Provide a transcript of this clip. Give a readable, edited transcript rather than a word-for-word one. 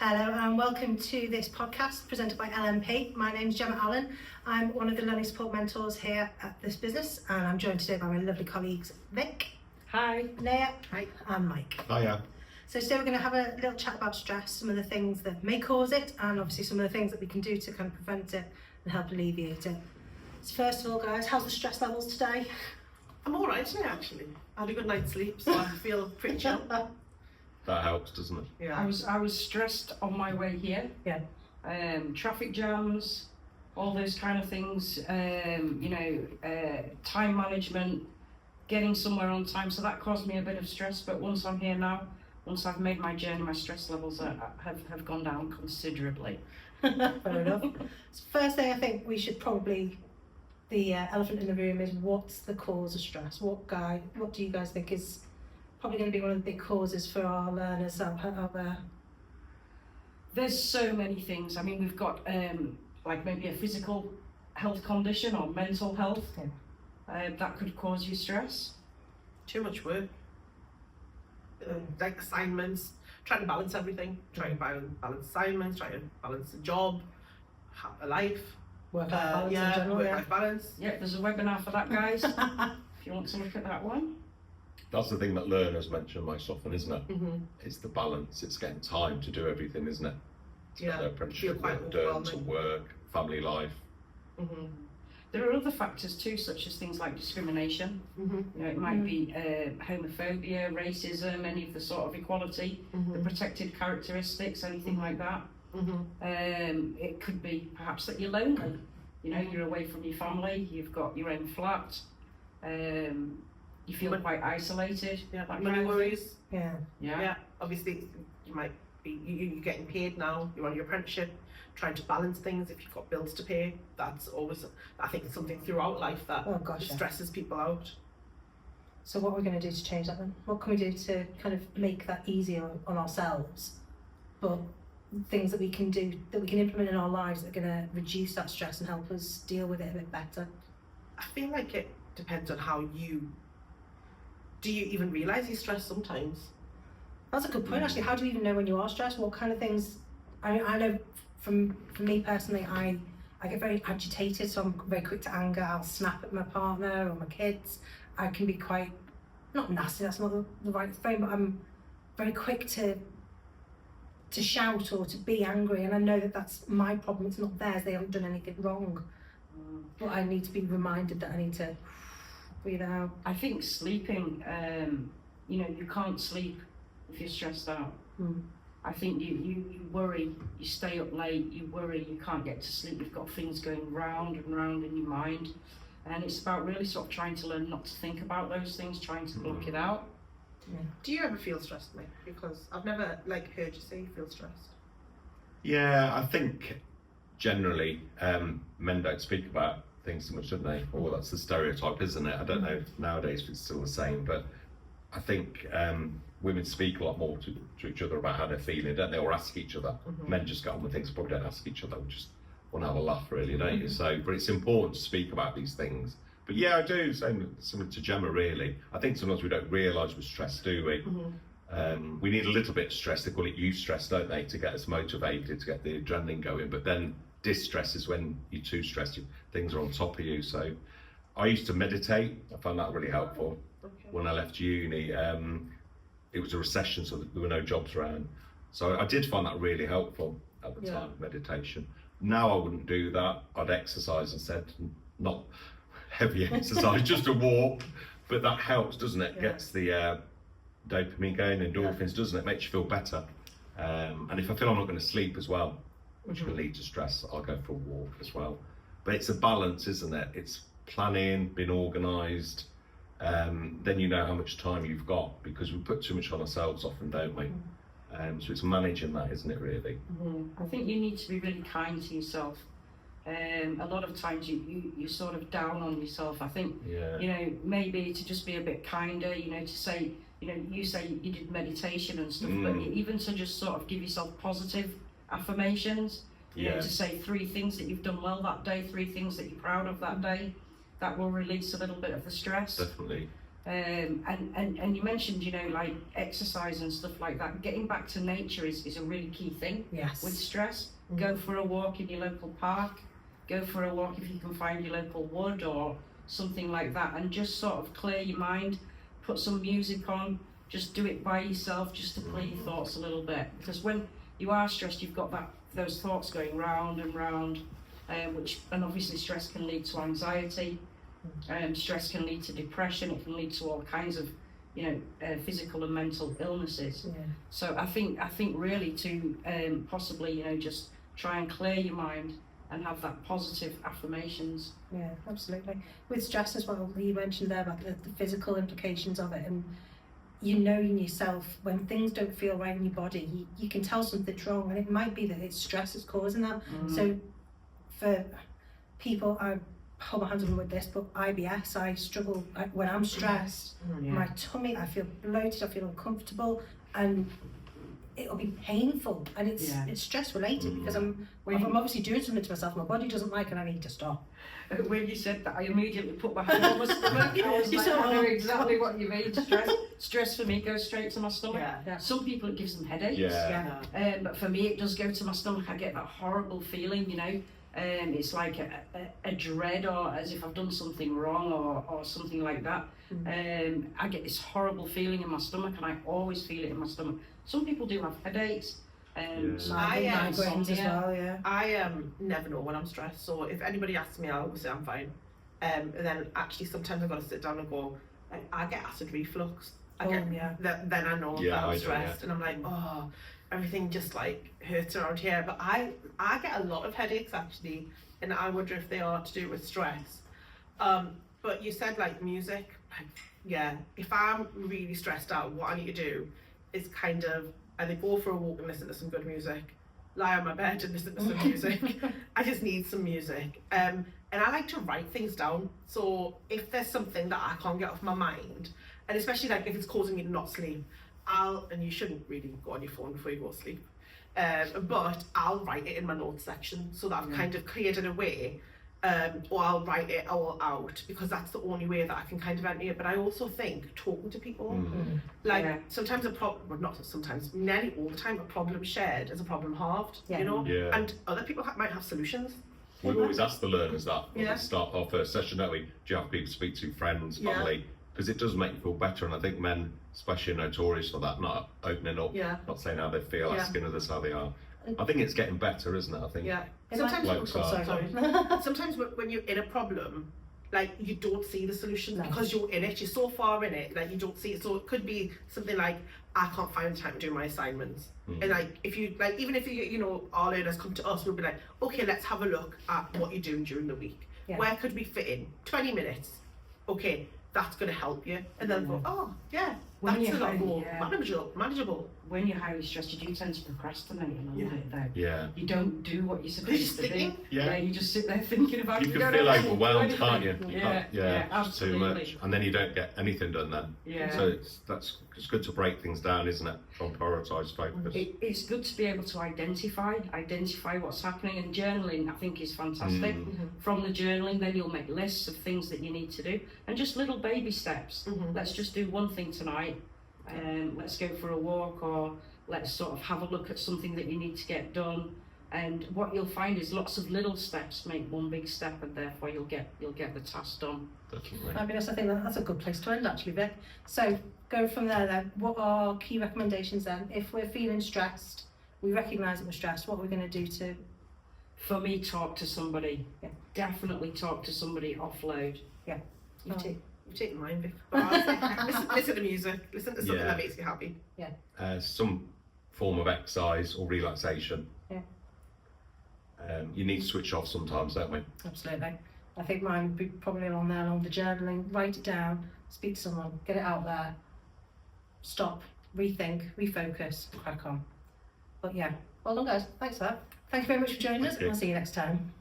Hello and welcome to this podcast presented by LMP. My name is Gemma Allen. I'm one of the learning support mentors here at this business, and I'm joined today by my lovely colleagues Vic. Hi. Naya. Hi. And Mike. Hiya. So today we're going to have a little chat about stress, some of the things that may cause it, and obviously some of the things that we can do to kind of prevent it and help alleviate it. So first of all, guys, how's the stress levels today? I'm all right today, actually. I had a good night's sleep, so I feel pretty chill. That helps, doesn't it? Yeah. I was stressed on my way here. Yeah. Traffic jams, all those kind of things. Time management, getting somewhere on time. So that caused me a bit of stress. But once I'm here now, once I've made my journey, my stress levels have gone down considerably. Fair enough. So first thing I think we should probably, the elephant in the room is what's the cause of stress? What do you guys think is probably going to be one of the big causes for our learners out there? There's so many things. I mean, we've got like maybe a physical health condition or mental health that could cause you stress. Too much work. Like assignments, trying to balance everything, trying to balance assignments, trying to balance a job, a life. Work-life balance in general, work-life balance. Yeah, there's a webinar for that, guys. If you want to look at that one. That's the thing that learners mention most often, isn't it? Mm-hmm. It's the balance. It's getting time to do everything, isn't it? Yeah. Their apprenticeship Feel quite work done, to overwhelming. work, family life. Mm-hmm. There are other factors too, such as things like discrimination. Mm-hmm. You know, it might be homophobia, racism, any of the sort of equality, the protected characteristics, anything like that. Mm-hmm. It could be perhaps that you're lonely. You know, you're away from your family, you've got your own flat, you feel quite isolated. Yeah, that money kind of thing. worries. Yeah. Yeah. Obviously, you might be you're getting paid now. You're on your apprenticeship, trying to balance things. If you've got bills to pay, that's always, I think, something throughout life that Oh gosh, yeah. stresses people out. So what are we going to do to change that then? What can we do to kind of make that easier on ourselves, but things that we can do, that we can implement in our lives that are going to reduce that stress and help us deal with it a bit better? I feel like it depends on how you. Do you even realise you're stressed sometimes? That's a good point actually. How do you even know when you are stressed? What kind of things? I know for me personally, I get very agitated, so I'm very quick to anger. I'll snap at my partner or my kids. I can be quite, not nasty, that's not the right frame, but I'm very quick to shout or to be angry, and I know that that's my problem, it's not theirs, they haven't done anything wrong. But I need to be reminded that I need to breathe out. I think sleeping, you can't sleep if you're stressed out. I think you worry, you stay up late, you worry, you can't get to sleep, you've got things going round and round in your mind. And it's about really sort of trying to learn not to think about those things, trying to block it out. Yeah. Do you ever feel stressed, Mike? Because I've never heard you say you feel stressed. Yeah, I think generally men don't speak about things so much, don't they? Or that's the stereotype, isn't it? I don't know if nowadays if it's still the same, but I think women speak a lot more to each other about how they're feeling, don't they? Or ask each other. Men just get on with things, probably don't ask each other. We just want to have a laugh, really, don't you? So, but it's important to speak about these things. But yeah, I do, similar to Gemma, really. I think sometimes we don't realise we're stressed, do we? We need a little bit of stress, they call it eustress, don't they, to get us motivated, to get the adrenaline going. But then distress is when you're too stressed, things are on top of you. So I used to meditate, I found that really helpful. Okay. When I left uni, it was a recession, so there were no jobs around. So I did find that really helpful at the time, meditation. Now I wouldn't do that, I'd exercise instead, not heavy exercise, just a walk, but that helps, doesn't it? Yeah. Gets the dopamine going, endorphins, doesn't it? Makes you feel better. And if I feel I'm not going to sleep as well, which can lead to stress, I'll go for a walk as well. But it's a balance, isn't it? It's planning, being organised, then you know how much time you've got, because we put too much on ourselves often, don't we? So it's managing that, isn't it, really? I think you need to be really kind to yourself. A lot of times you're sort of down on yourself. I think, maybe to just be a bit kinder, to say, you say you did meditation and stuff, but even to just sort of give yourself positive affirmations, to say 3 things that you've done well that day, 3 things that you're proud of that day, that will release a little bit of the stress. Definitely. And you mentioned, you know, like exercise and stuff like that. Getting back to nature is a really key thing Yes. with stress. Mm. Go for a walk in your local park. Go for a walk if you can find your local wood or something like that, and just sort of clear your mind. Put some music on. Just do it by yourself, just to clear your thoughts a little bit. Because when you are stressed, you've got those thoughts going round and round, and obviously stress can lead to anxiety. Stress can lead to depression. It can lead to all kinds of, you know, physical and mental illnesses. Yeah. So I think really to possibly, you know, just try and clear your mind and have that positive affirmations. Yeah, absolutely. With stress as well, you mentioned there about the physical implications of it, and you know in yourself when things don't feel right in your body, you can tell something's wrong, and it might be that it's stress that's causing that. So for people, I hold my hands up with this, but IBS, I struggle when I'm stressed. My tummy, I feel bloated, I feel uncomfortable, and it'll be painful, and it's stress related because I'm obviously doing something to myself my body doesn't like, and I need to stop. When you said that, I immediately put my hand on my stomach. I was like, I know exactly what you mean. Stress for me goes straight to my stomach. Yeah. Some people it gives them headaches. Yeah. But for me it does go to my stomach. I get that horrible feeling, you know. It's like a dread, or as if I've done something wrong or something like that. I get this horrible feeling in my stomach, and I always feel it in my stomach. Some people do have headaches. Migraines as well, yeah. I never know when I'm stressed, so if anybody asks me, I always say I'm fine. And then actually sometimes I've got to sit down and go, like, I get acid reflux. Then I know that I'm stressed, and I'm like, oh, everything just like hurts around here. But I get a lot of headaches actually, and I wonder if they are to do with stress. But you said like music, if I'm really stressed out, what I need to do is kind of either go for a walk and listen to some good music, lie on my bed and listen to some music. I just need some music. And I like to write things down. So if there's something that I can't get off my mind, and especially like if it's causing me to not sleep, and you shouldn't really go on your phone before you go to sleep, but I'll write it in my notes section so that I've kind of cleared it away. Or I'll write it all out, because that's the only way that I can kind of enter it. But I also think talking to people, sometimes not sometimes, nearly all the time, a problem shared is a problem halved, you know, and other people might have solutions. We always ask the learners that when we start our first session, don't we? Do you have people to speak to, friends, family? Because it does make you feel better, and I think men especially are notorious for that, not opening up, not saying how they feel, asking others how they are. I think it's getting better, isn't it? I think. Yeah. Sometimes when you're in a problem, like you don't see the solution because you're in it. You're so far in it, like you don't see it. So it could be something like, I can't find time to do my assignments. And like if you like, even if you know, our learners come to us, we'll be like, okay, let's have a look at what you're doing during the week. Where could we fit in 20 minutes? Okay, that's going to help you. And then go, oh yeah, that's a lot more manageable. When you're highly stressed, you do tend to procrastinate a little bit though. Yeah. You don't do what you're supposed to do. Yeah. You just sit there thinking about it. You can feel overwhelmed, can't you? Absolutely. Too much, and then you don't get anything done then. Yeah. So it's good to break things down, isn't it? Try and prioritise focus. It's good to be able to identify what's happening, and journaling I think is fantastic. From the journaling, then you'll make lists of things that you need to do, and just little baby steps. Let's just do one thing tonight. Let's go for a walk, or let's sort of have a look at something that you need to get done. And what you'll find is lots of little steps make one big step, and therefore you'll get the task done. Definitely. Fabulous. I think that's a good place to end actually, Vic. So go from there then. What are key recommendations then? If we're feeling stressed, we recognise that we're stressed, what are we going to do to? For me, talk to somebody. Definitely talk to somebody. Offload. You've taken mine, Vic. But honestly, listen to music. Listen to something that makes you happy. Some form of exercise or relaxation. You need to switch off sometimes, don't we? Absolutely. I think mine would be probably along the journaling. Write it down, speak to someone, get it out there, stop, rethink, refocus, crack on. But yeah, well done guys. Thanks for that. Thank you very much for joining us, and I'll see you next time.